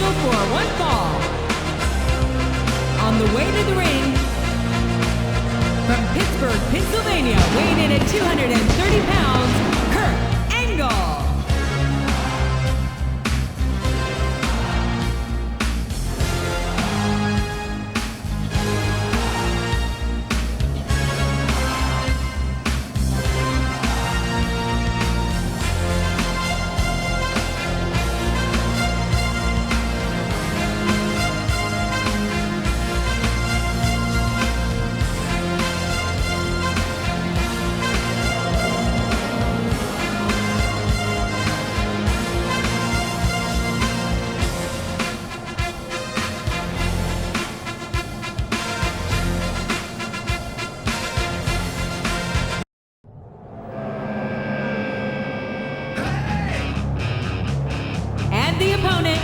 scheduled for one fall. On the way to the ring, from Pittsburgh, Pennsylvania, weighing in at 230 pounds, Kurt Angle. The opponent,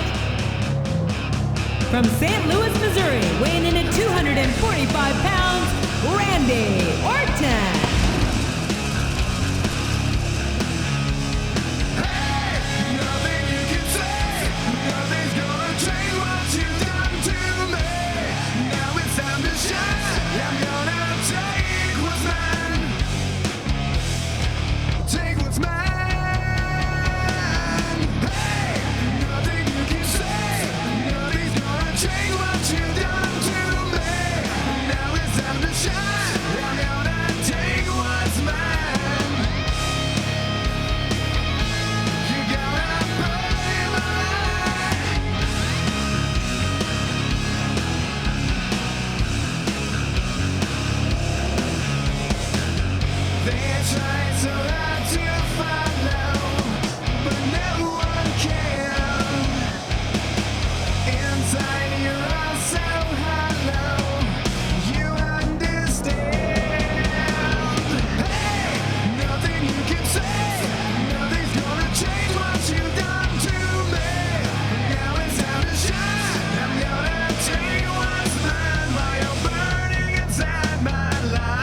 from St. Louis, Missouri, weighing in at 245 pounds, Randy Orton. Hey, nothing you can say, nothing's gonna change what you've done to me. Now it's time to shine, I'm gonna take what's mine. Take what's mine. Change what you've done to me. Now it's time to shine. I'm gonna take what's mine. You gotta pay my life. They try so hard to follow, but no one can. Inside you're all so hollow, you understand. Hey, nothing you can say, nothing's gonna change what you've done to me. Now it's time to shine, I'm gonna take what's mine while you're burning inside my life.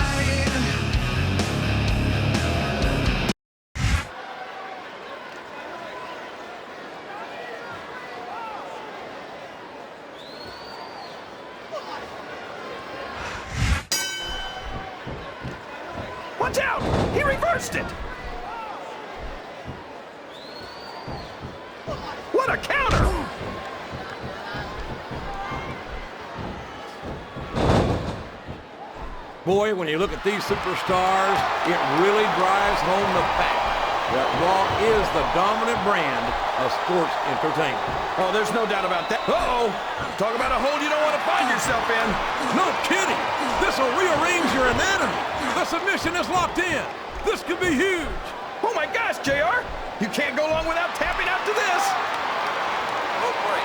Watch out! He reversed it! What a counter! Boy, when you look at these superstars, it really drives home the fact that Raw is the dominant brand of sports entertainment. Oh, there's no doubt about that. Uh-oh! Talk about a hole you don't want to find yourself in. No kidding! This will rearrange your anatomy. The submission is locked in. This could be huge. Oh my gosh, JR! You can't go long without tapping out to this. Oh, break.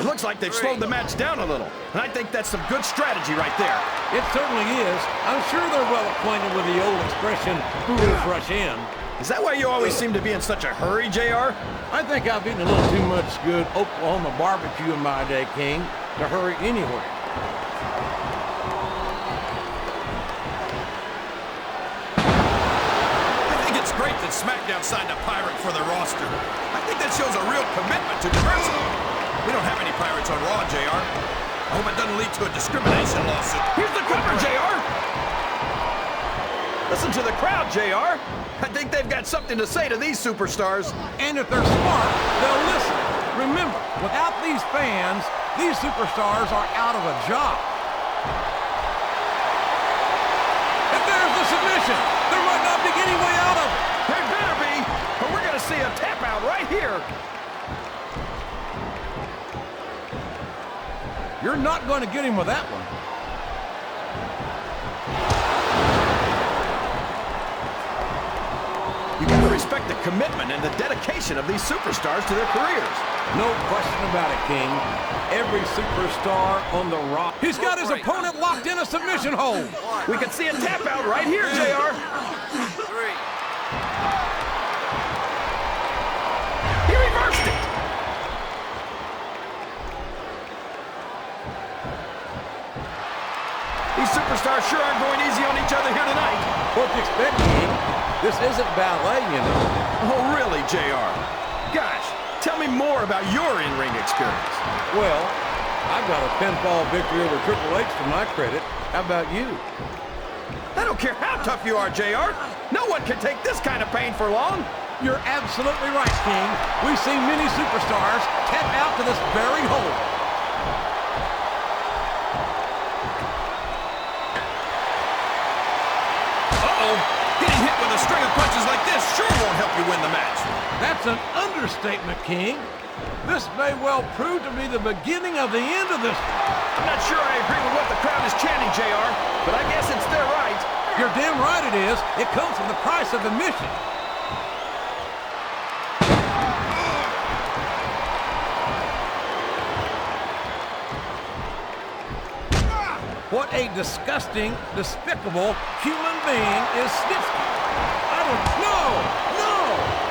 It looks like they've slowed the match down a little. And I think that's some good strategy right there. It certainly is. I'm sure they're well acquainted with the old expression, fools rush in. Is that why you always seem to be in such a hurry, JR? I think I've eaten a little too much good Oklahoma barbecue in my day, King, to hurry anywhere. I think it's great that Smackdown signed a pirate for their roster. I think that shows a real commitment to diversity. We don't have any pirates on Raw, JR. I hope it doesn't lead to a discrimination lawsuit. Here's the cover, JR! Listen to the crowd, JR. I think they've got something to say to these superstars. And if they're smart, they'll listen. Remember, without these fans, these superstars are out of a job. And there's the submission. There might not be any way out of it. There better be, or we're going to see a tap out right here. You're not going to get him with that one. You got to respect the commitment and the dedication of these superstars to their careers. No question about it, King. Every superstar on the Raw. He's got his opponent locked in a submission hold. We can see a tap out right here, JR. 3. He reversed it. These superstars sure aren't going easy on each other here tonight. What do you expect, King? This isn't ballet, you know. Oh, really, JR? Gosh, tell me more about your in-ring experience. Well, I've got a pinfall victory over Triple H to my credit. How about you? I don't care how tough you are, JR. No one can take this kind of pain for long. You're absolutely right, King. We've seen many superstars tap out to this very hole. Uh-oh. Getting hit with a string of punches like this sure won't help you win the match. That's an understatement, King. This may well prove to be the beginning of the end of this one. I'm not sure I agree with what the crowd is chanting, JR, but I guess it's their right. You're damn right it is. It comes from the price of admission. What a disgusting, despicable human being is Snitsky. I don't know. No!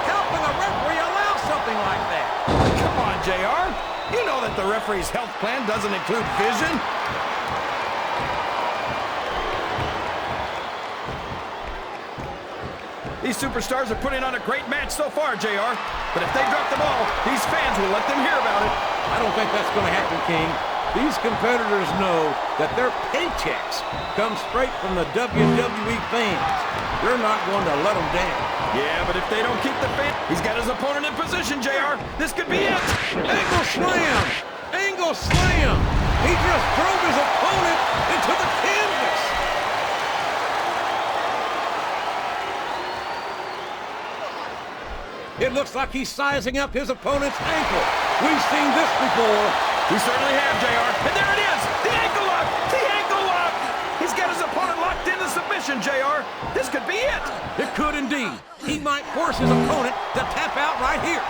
How can the referee allow something like that? Come on, JR. You know that the referee's health plan doesn't include vision. These superstars are putting on a great match so far, JR. But if they drop the ball, these fans will let them hear about it. I don't think that's going to happen, King. These competitors know that their paychecks come straight from the WWE fans. They're not going to let them down. Yeah, but if they don't keep the fan, he's got his opponent in position, JR. This could be it. Angle slam! Angle slam! He just drove his opponent into the canvas. It looks like he's sizing up his opponent's ankle. We've seen this before. We certainly have, JR. And there it is! The ankle lock! The ankle lock! He's got his opponent locked into submission, JR. This could be it. It could indeed. He might force his opponent to tap out right here.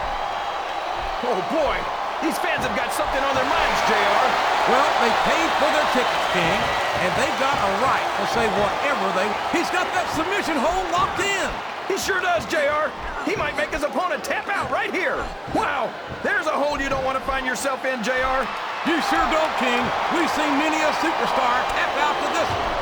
Oh, boy. These fans have got something on their minds, JR. Well, they paid for their tickets, King, and they've got a right to say whatever they... He's got that submission hold locked in. He sure does, JR. He might make his opponent tap out right here. Wow, there's a hole you don't want to find yourself in, JR. You sure don't, King. We've seen many a superstar tap out to this one.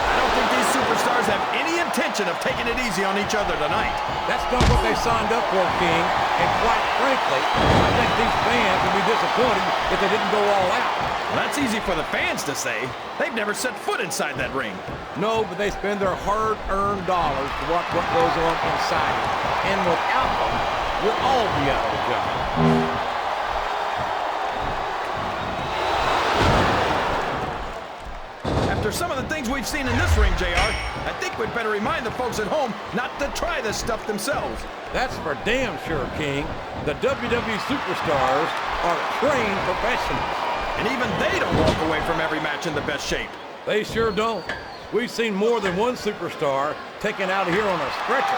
I don't think these superstars have any intention of taking it easy on each other tonight. That's not what they signed up for, King. And quite frankly, I think these fans would be disappointed if they didn't go all out. Well, that's easy for the fans to say. They've never set foot inside that ring. No, but they spend their hard-earned dollars to watch what goes on inside it. And without them, we'll all be out of a job. After some of the things we've seen in this ring, JR, I think we'd better remind the folks at home not to try this stuff themselves. That's for damn sure, King. The WWE superstars are trained professionals. And even they don't walk away from every match in the best shape. They sure don't. We've seen more than one superstar taken out of here on a stretcher.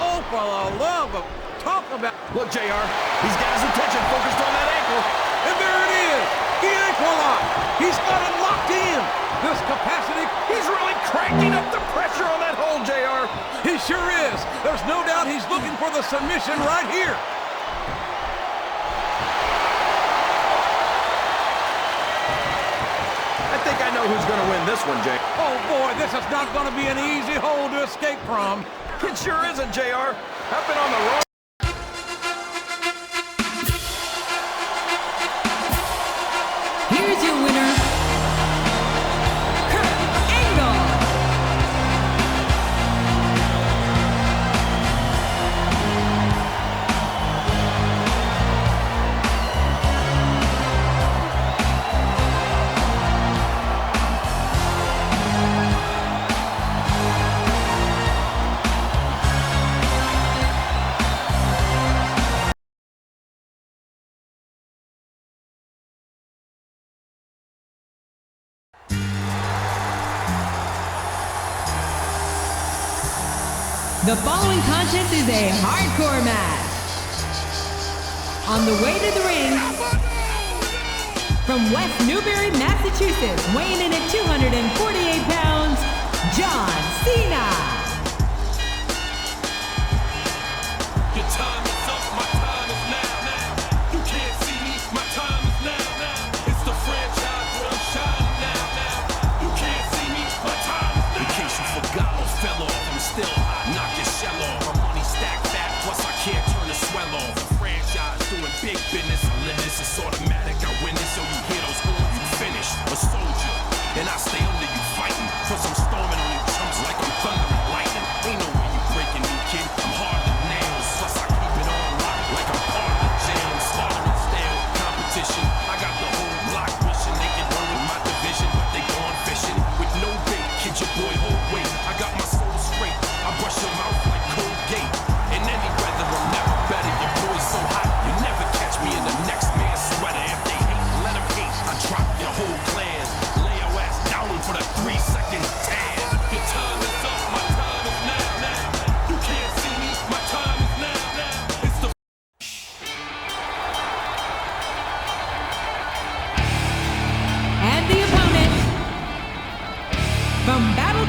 Oh, for the love of... Talk about... Look, JR, he's got his attention focused on that ankle. And there it is! The ankle lock! He's got it locked in! This capacity... He's really cranking up the pressure on that hole, JR. He sure is! There's no doubt he's looking for the submission right here. I think I know who's going to win this one, Jay. Oh, boy, this is not going to be an easy hole to escape from. It sure isn't, JR. I've been on the wrong... Here's your winner, Kurt Angle. The following contest is a hardcore match. On the way to the ring, from West Newbury, Massachusetts, weighing in at 248 pounds, John Cena. Your time is up, my time is now. You can't see me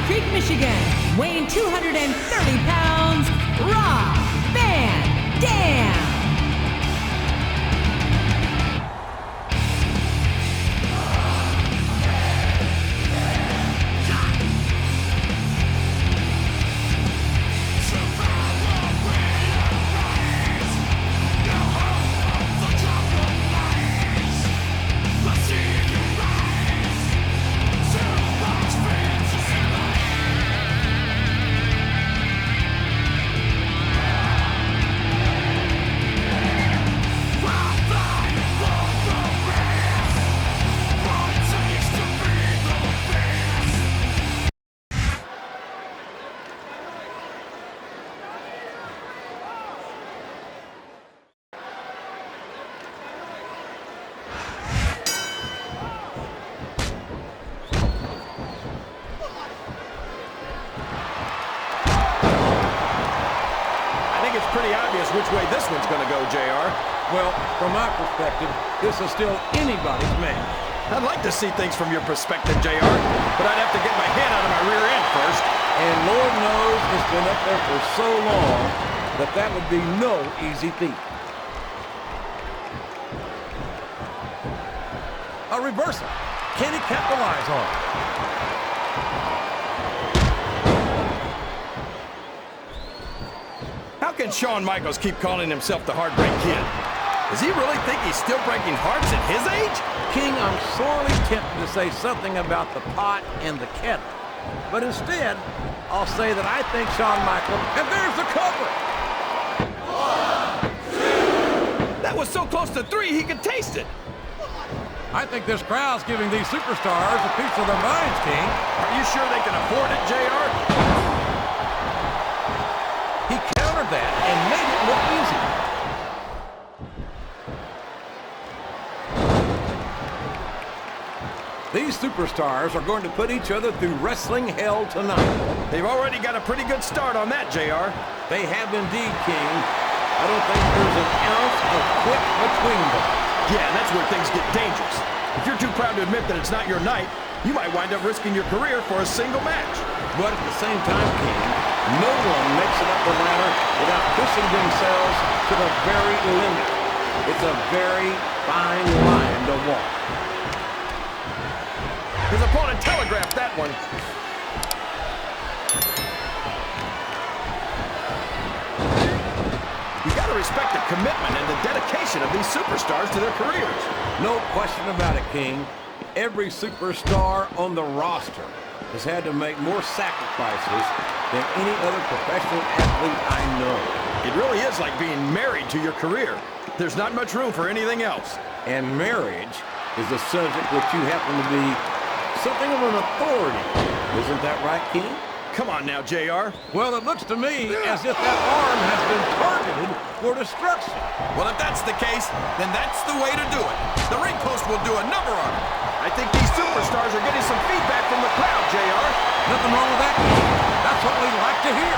Creek, Michigan, weighing 230 pounds, Rob Van Dam. It's pretty obvious which way this one's going to go, JR. Well, from my perspective, this is still anybody's match. I'd like to see things from your perspective, JR, but I'd have to get my head out of my rear end first. And Lord knows it's been up there for so long that that would be no easy feat. A reversal. Can he capitalize on it? How can Shawn Michaels keep calling himself the Heartbreak Kid? Does he really think he's still breaking hearts at his age? King, I'm sorely tempted to say something about the pot and the kettle. But instead, I'll say that I think Shawn Michaels, and there's the cover! That was so close to 3 he could taste it. I think this crowd's giving these superstars a piece of their minds, King. Are you sure they can afford it, JR? He countered that and made it look easy. These superstars are going to put each other through wrestling hell tonight. They've already got a pretty good start on that, JR. They have indeed, King. I don't think there's an ounce of quick between them. Yeah, and that's where things get dangerous. If you're too proud to admit that it's not your night, you might wind up risking your career for a single match. But at the same time, King, no one makes it up the ladder without pushing themselves to the very limit. It's a very fine line to walk. His opponent telegraphed that one. You gotta respect the commitment and the dedication of these superstars to their careers. No question about it, King. Every superstar on the roster has had to make more sacrifices than any other professional athlete I know. It really is like being married to your career. There's not much room for anything else. And marriage is a subject which you happen to be something of an authority. Isn't that right, King? Come on now, JR. Well, it looks to me as if that arm has been targeted for destruction. Well, if that's the case, then that's the way to do it. The ring post will do a number on it. I think these superstars are getting some feedback from the crowd, JR. Nothing wrong with that, King. That's what we like to hear.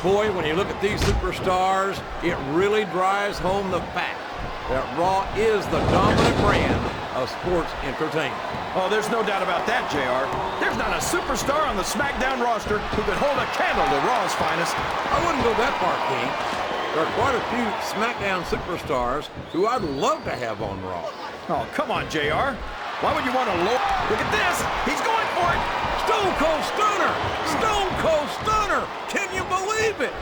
Boy, when you look at these superstars, it really drives home the fact that Raw is the dominant brand of sports entertainment. Oh, there's no doubt about that, JR. There's not a superstar on the SmackDown roster who could hold a candle to Raw's finest. I wouldn't go that far, King. There are quite a few SmackDown superstars who I'd love to have on Raw. Oh, come on, JR. Why would you want to look at this? He's going for it. Stone Cold Stunner! Stone Cold Stunner! Can you believe it?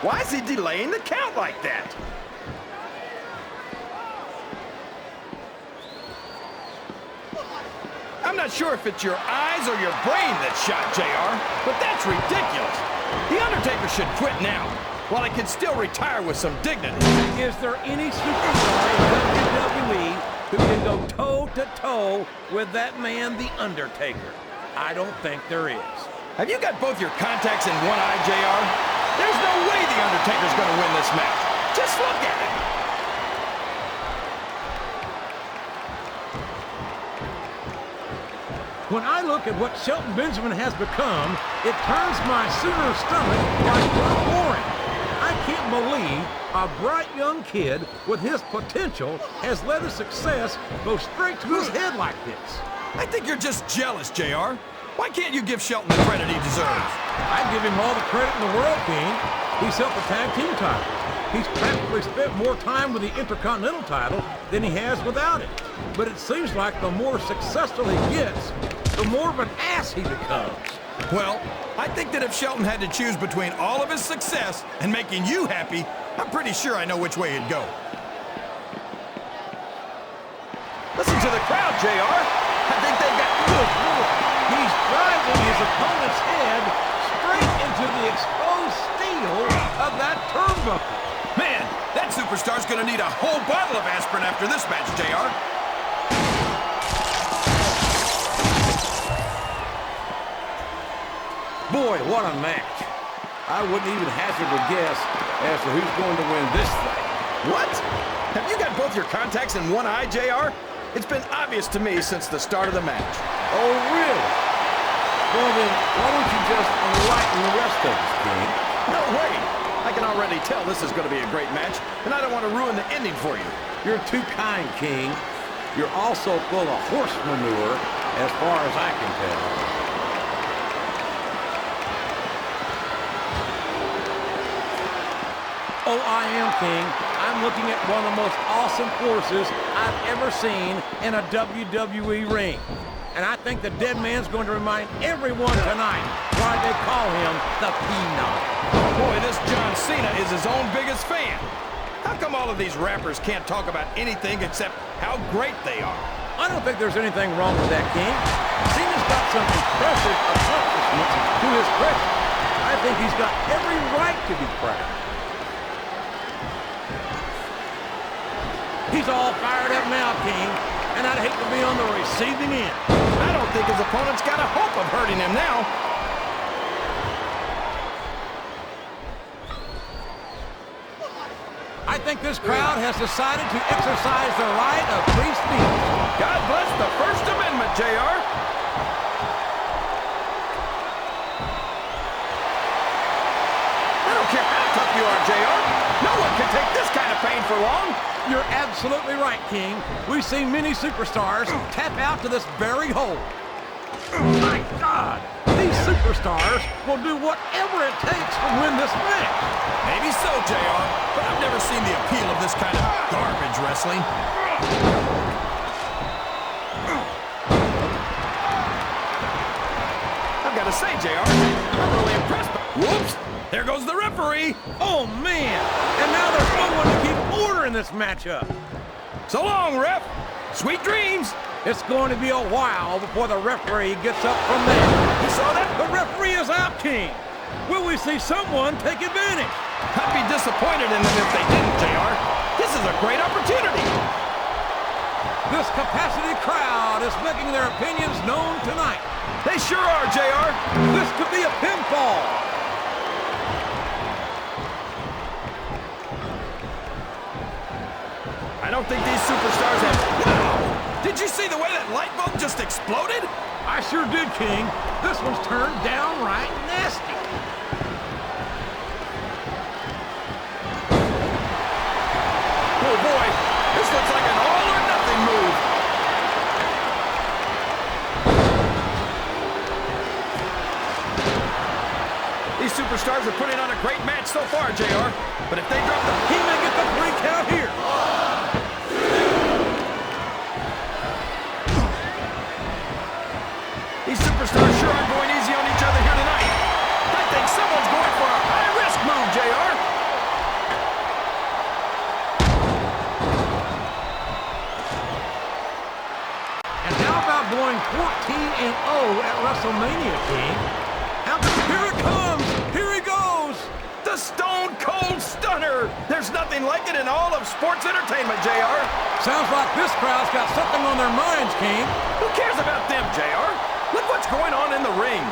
Why is he delaying the count like that? I'm not sure if it's your eyes or your brain that shot, JR, but that's ridiculous. The Undertaker should quit now, while he can still retire with some dignity. Is there any superstar in WWE who can go toe-to-toe with that man, The Undertaker? I don't think there is. Have you got both your contacts in one eye, JR? There's no way The Undertaker's going to win this match. Just look at it. When I look at what Shelton Benjamin has become, it turns my Sooner stomach like blood boring. I can't believe a bright young kid with his potential has let his success go straight to his head like this. I think you're just jealous, JR. Why can't you give Shelton the credit he deserves? I give him all the credit in the world, King. He's held the tag team title. He's practically spent more time with the Intercontinental title than he has without it. But it seems like the more successful he gets, the more of an ass he becomes. Well, I think that if Shelton had to choose between all of his success and making you happy, I'm pretty sure I know which way he'd go. Listen to the crowd, JR. I think they've got good work. He's driving his opponent's head straight into the exposed steel of that turnbuckle. Man, that superstar's gonna need a whole bottle of aspirin after this match, JR. Boy, what a match. I wouldn't even hazard a guess as to who's going to win this thing. What? Have you got both your contacts in one eye, JR? It's been obvious to me since the start of the match. Oh, really? Well, then, why don't you just enlighten the rest of us, King? No way! I can already tell this is going to be a great match, and I don't want to ruin the ending for you. You're too kind, King. You're also full of horse manure, as far as I can tell. Oh, I am, King. I'm looking at one of the most awesome forces I've ever seen in a WWE ring. And I think the dead man's going to remind everyone tonight why they call him the Phenom. Boy, this John Cena is his own biggest fan. How come all of these rappers can't talk about anything except how great they are? I don't think there's anything wrong with that, King. Cena's got some impressive accomplishments to his credit. I think he's got every right to be proud. He's all fired up now, King, and I'd hate to be on the receiving end. I don't think his opponent's got a hope of hurting him now. I think this crowd has decided to exercise their right of free speech. God bless the First Amendment, JR. I don't care how tough you are, JR. No one can take this kind of pain for long. You're absolutely right, King. We've seen many superstars tap out to this very hole. My God! These superstars will do whatever it takes to win this match. Maybe so, JR, but I've never seen the appeal of this kind of garbage wrestling. I've got to say, JR, I'm really impressed by... Whoops! There goes the referee! Oh, man! And now there's no one to keep order in this matchup. So long, ref. Sweet dreams. It's going to be a while before the referee gets up from there. You saw that? The referee is out, King. Will we see someone take advantage? I'd be disappointed in them if they didn't, JR. This is a great opportunity. This capacity crowd is making their opinions known tonight. They sure are, JR. This could be a pinfall. I don't think these superstars have... Wow! Did you see the way that light bulb just exploded? I sure did, King. This one's turned downright nasty. Oh boy, this looks like an all-or-nothing move. These superstars are putting on a great match so far, JR. But if they drop the... He may get the 3 count here. These superstars sure aren't going easy on each other here tonight. I think someone's going for a high-risk move, JR. And how about going 14-0 at WrestleMania, King? Here it comes! Here he goes! The Stone Cold Stunner! There's nothing like it in all of sports entertainment, JR. Sounds like this crowd's got something on their minds, King. Who cares about them, JR? Look what's going on in the ring.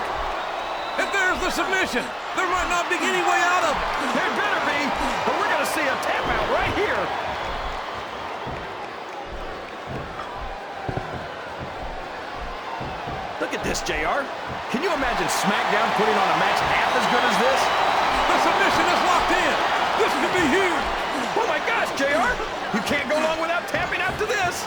If there's the submission, there might not be any way out of it. There better be, but we're going to see a tap out right here. Look at this, JR. Can you imagine SmackDown putting on a match half as good as this? The submission is locked in. This could be You can't go long without tapping out to this.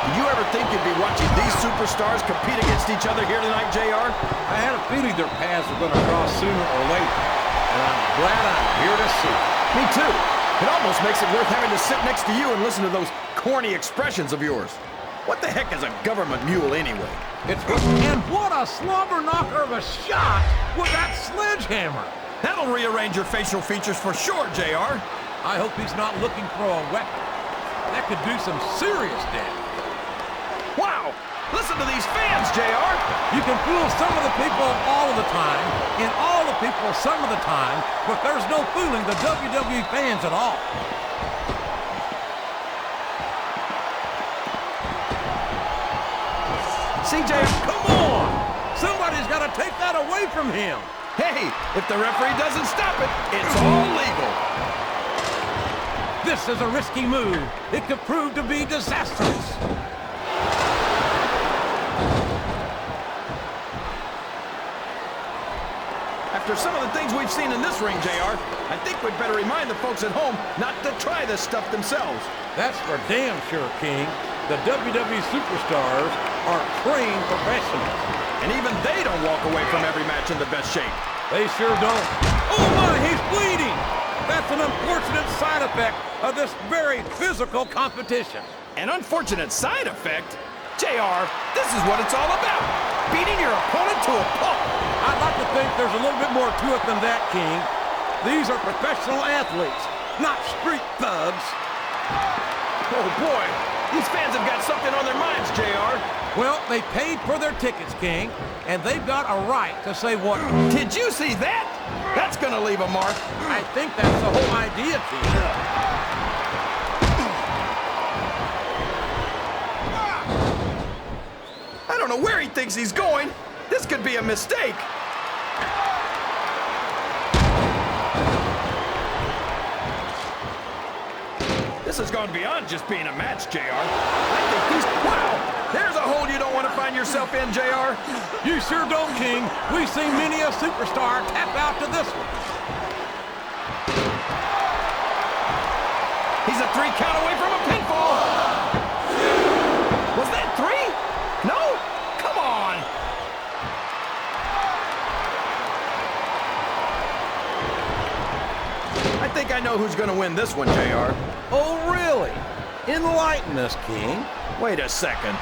Did you ever think you'd be watching these superstars compete against each other here tonight, JR? I had a feeling their paths were going to cross sooner or later, and I'm glad I'm here to see it. Me too. It almost makes it worth having to sit next to you and listen to those corny expressions of yours. What the heck is a government mule anyway? And what a slobber knocker of a shot with that sledgehammer. That'll rearrange your facial features for sure, JR. I hope he's not looking for a weapon. That could do some serious damage. Wow! Listen to these fans, JR! You can fool some of the people all of the time, and all the people some of the time, but there's no fooling the WWE fans at all. CJ, Come on! Somebody's got to take that away from him. hey, if the referee doesn't stop it, it's all legal. This is a risky move. It could prove to be disastrous. After some of the things we've seen in this ring, JR, I think we'd better remind the folks at home not to try this stuff themselves. That's for damn sure, King. The WWE superstars are trained professionals. And even they don't walk away from every match in the best shape. They sure don't. Oh my, he's bleeding! That's an unfortunate side effect of this very physical competition. An unfortunate side effect? JR, this is what it's all about. Beating your opponent to a pulp. I'd like to think there's a little bit more to it than that, King. These are professional athletes, not street thugs. Oh boy, these fans have got something on their minds, JR. Well, they paid for their tickets, King, and they've got a right to say what... Did you see that? That's gonna leave a mark. I think that's the whole idea, King. I don't know where he thinks he's going. This could be a mistake. This has gone beyond just being a match, JR. I think he's... Wow! There's a hole you don't want to find yourself in, JR. You sure don't, King. We've seen many a superstar tap out to this one. He's a 3 count away from a pinfall. Was that 3? No? Come on. I think I know who's going to win this one, JR. Oh, really? Enlighten us, King. Wait a second.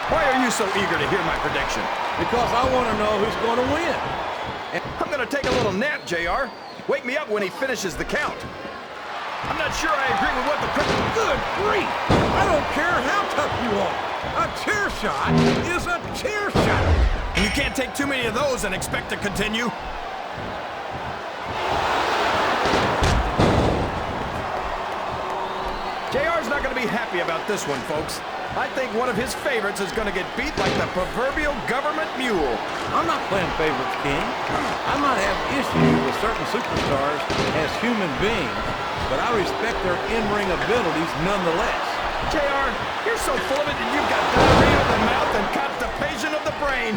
Why are you so eager to hear my prediction? Because I want to know who's going to win. I'm going to take a little nap, JR. Wake me up when he finishes the count. I'm not sure I agree with what the... Good grief! I don't care how tough you are. A chair shot is a chair shot. And you can't take too many of those and expect to continue. JR's not going to be happy about this one, folks. I think one of his favorites is going to get beat like the proverbial government mule. I'm not playing favorites, King. I might have issues with certain superstars as human beings, but I respect their in-ring abilities nonetheless. JR, you're so full of it that you've got diarrhea of the mouth and constipation of the brain.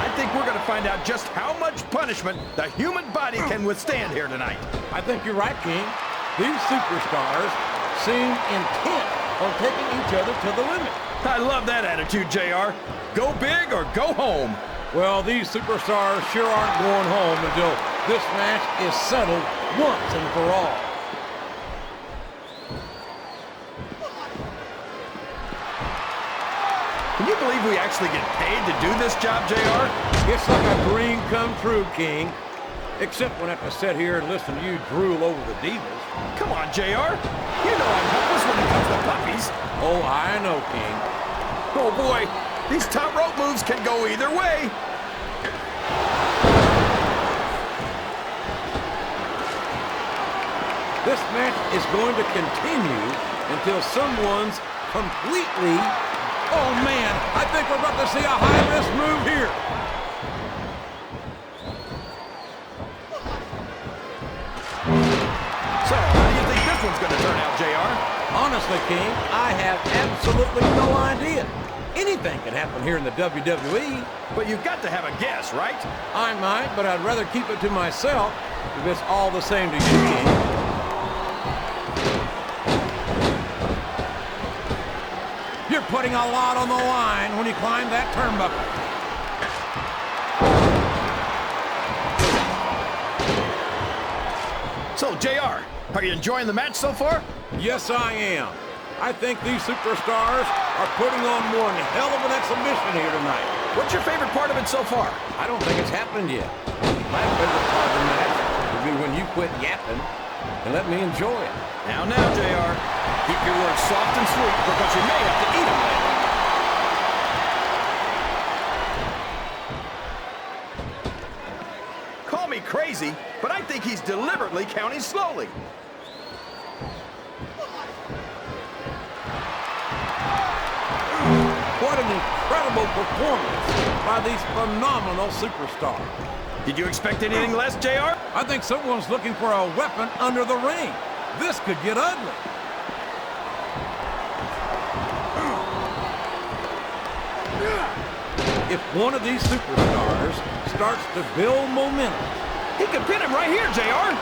I think we're going to find out just how much punishment the human body can withstand here tonight. I think you're right, King. These superstars seem intent on taking each other to the limit. I love that attitude, JR. Go big or go home. Well, these superstars sure aren't going home until this match is settled once and for all. Can you believe we actually get paid to do this job, JR? It's like a dream come true, King. Except when I have to sit here and listen to you drool over the divas. Come on, JR. You know I'm helpless when it comes to puppies. Oh, I know, King. Oh, boy. These top rope moves can go either way. This match is going to continue until someone's completely... Oh, man, I think we're about to see a high-risk move here. So, how do you think this one's going to turn out, JR? Honestly, King, I have absolutely no idea. Anything can happen here in the WWE. But you've got to have a guess, right? I might, but I'd rather keep it to myself if it's all the same to you, King. You're putting a lot on the line when you climb that turnbuckle. So, JR, are you enjoying the match so far? Yes, I am. I think these superstars are putting on one hell of an exhibition here tonight. What's your favorite part of it so far? I don't think it's happened yet. My favorite part of the match would be when you quit yapping and let me enjoy it. Now, JR. Keep your words soft and sweet because you may have to eat them later. Call me crazy, but I think he's deliberately counting slowly. What an incredible performance by these phenomenal superstars. Did you expect anything less, JR? I think someone's looking for a weapon under the ring. This could get ugly. If one of these superstars starts to build momentum, He could pin him right here, JR.